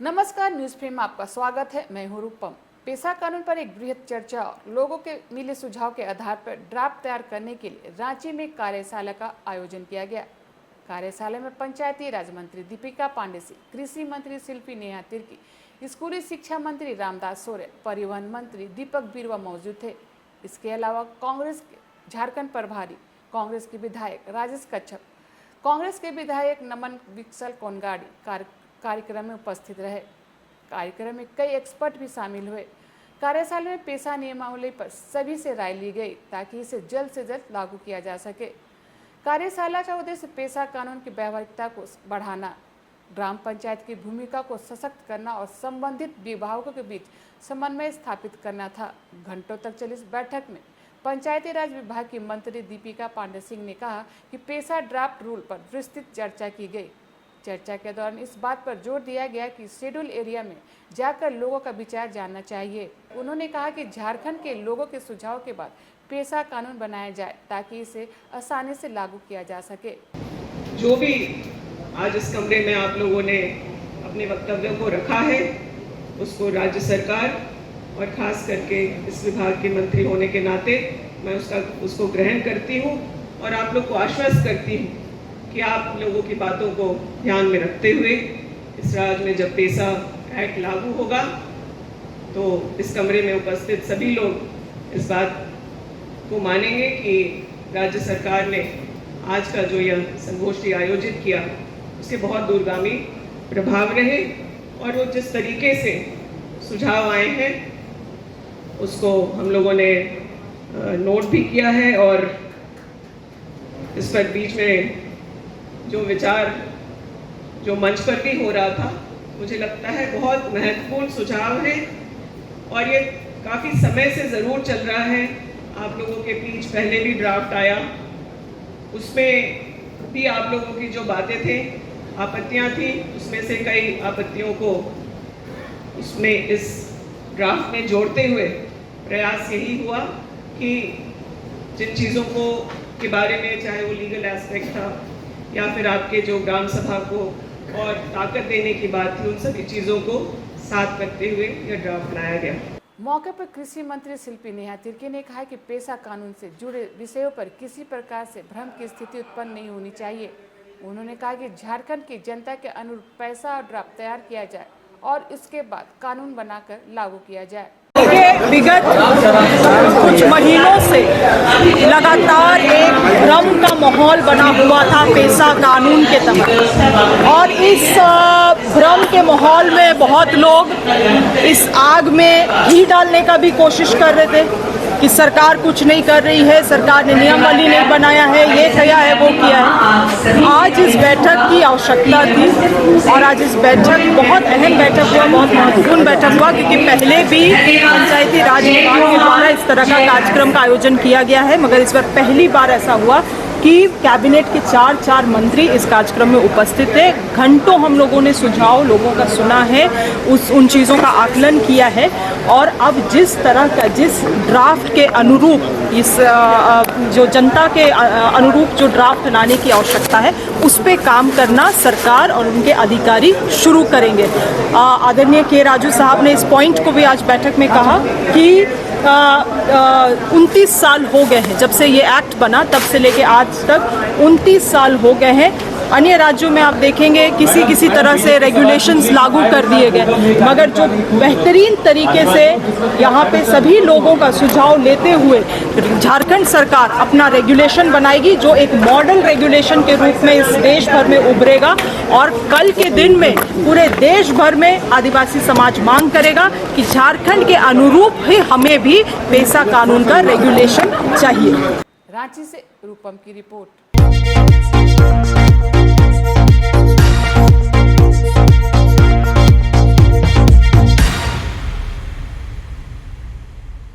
नमस्कार, news frame में आपका स्वागत है। मैं हूं रूपम। पेशा कानून पर एक बृहद चर्चा और लोगों के मिले सुझाव के आधार पर ड्राफ्ट तैयार करने के लिए रांची में कार्यशाला का आयोजन किया गया। कार्यशाला में पंचायती राज मंत्री दीपिका पांडेय, कृषि मंत्री शिल्पी नेहा तिर्की, स्कूली शिक्षा मंत्री रामदास सोरेन, परिवहन मंत्री दीपक बिरुवा मौजूद थे। इसके अलावा कांग्रेस के झारखंड प्रभारी, कांग्रेस के विधायक राजेश कच्छप, कांग्रेस के विधायक नमन विकसल कोनगाड़ी कार्यक्रम में उपस्थित रहे। कार्यक्रम में कई एक्सपर्ट भी शामिल हुए। कार्यशाला में पेशा नियमावली पर सभी से राय ली गई ताकि इसे जल्द से जल्द लागू किया जा सके। कार्यशाला का उद्देश्य पेशा कानून की व्यावहारिकता को बढ़ाना, ग्राम पंचायत की भूमिका को सशक्त करना और संबंधित विभागों के बीच समन्वय स्थापित करना था। घंटों तक चली इस बैठक में पंचायती राज विभाग की मंत्री दीपिका पांडेय ने कहा कि पेशा ड्राफ्ट रूल पर विस्तृत चर्चा की गई। चर्चा के दौरान इस बात पर जोर दिया गया कि शेड्यूल एरिया में जाकर लोगों का विचार जानना चाहिए। उन्होंने कहा कि झारखंड के लोगों के सुझाव के बाद पेशा कानून बनाया जाए ताकि इसे आसानी से लागू किया जा सके। जो भी आज इस कमरे में आप लोगों ने अपने वक्तव्यों को रखा है, उसको राज्य सरकार और खास करके इस विभाग के मंत्री होने के नाते मैं उसको ग्रहण करती हूँ और आप लोग को आश्वस्त करती हूँ कि आप लोगों की बातों को ध्यान में रखते हुए इस राज्य में जब पेशा एक्ट लागू होगा तो इस कमरे में उपस्थित सभी लोग इस बात को मानेंगे कि राज्य सरकार ने आज का जो यह संगोष्ठी आयोजित किया उसके बहुत दूरगामी प्रभाव रहे और वो जिस तरीके से सुझाव आए हैं उसको हम लोगों ने नोट भी किया है और इस पर बीच में जो विचार जो मंच पर भी हो रहा था, मुझे लगता है बहुत महत्वपूर्ण सुझाव है और ये काफ़ी समय से ज़रूर चल रहा है। आप लोगों के बीच पहले भी ड्राफ्ट आया, उसमें भी आप लोगों की जो बातें थे, आपत्तियां थी, उसमें से कई आपत्तियों को उसमें इस ड्राफ्ट में जोड़ते हुए प्रयास यही हुआ कि जिन चीज़ों को के बारे में, चाहे वो लीगल एस्पेक्ट था या फिर आपके जो ग्राम सभा को और ताकत देने की बात थी, उन सभी चीज़ों को साथ करते हुए यह ड्राफ्ट बनाया गया। मौके पर कृषि मंत्री शिल्पी नेहा तिर्की ने कहा कि पेशा कानून से जुड़े विषयों पर किसी प्रकार से भ्रम की स्थिति उत्पन्न नहीं होनी चाहिए। उन्होंने कहा कि झारखंड की जनता के अनुरूप पेशा और ड्राफ्ट तैयार किया जाए और इसके बाद कानून बनाकर लागू किया जाए। विगत कुछ महीनों से लगातार एक भ्रम का माहौल बना हुआ था पेशा कानून के तहत और इस भ्रम के माहौल में बहुत लोग इस आग में घी डालने का भी कोशिश कर रहे थे कि सरकार कुछ नहीं कर रही है, सरकार ने नियमावली नहीं बनाया है, ये किया है, वो किया है। आज इस बैठक की आवश्यकता थी और आज इस बैठक बहुत अहम बैठक हुआ, बहुत महत्वपूर्ण बैठक हुआ क्योंकि पहले भी पंचायती राज विभाग के द्वारा इस तरह का कार्यक्रम का आयोजन किया गया है, मगर इस बार पहली बार ऐसा हुआ कि कैबिनेट के चार मंत्री इस कार्यक्रम में उपस्थित थे। घंटों हम लोगों ने सुझाव लोगों का सुना है, उन चीज़ों का आकलन किया है और अब जिस तरह का जिस ड्राफ्ट के अनुरूप इस जो जनता के अनुरूप जो ड्राफ्ट बनाने की आवश्यकता है उस पे काम करना सरकार और उनके अधिकारी शुरू करेंगे। आदरणीय के राजू साहब ने इस पॉइंट को भी आज बैठक में कहा कि 29 साल हो गए हैं जब से ये एक्ट बना, तब से लेके आज तक 29 साल हो गए हैं। अन्य राज्यों में आप देखेंगे किसी तरह से रेगुलेशंस लागू कर दिए गए, मगर जो बेहतरीन तरीके से यहाँ पे सभी लोगों का सुझाव लेते हुए झारखंड सरकार अपना रेगुलेशन बनाएगी जो एक मॉडल रेगुलेशन के रूप में इस देश भर में उभरेगा और कल के दिन में पूरे देश भर में आदिवासी समाज मांग करेगा कि झारखंड के अनुरूप ही हमें भी पेशा कानून का रेगुलेशन चाहिए। रांची से रूपम की रिपोर्ट।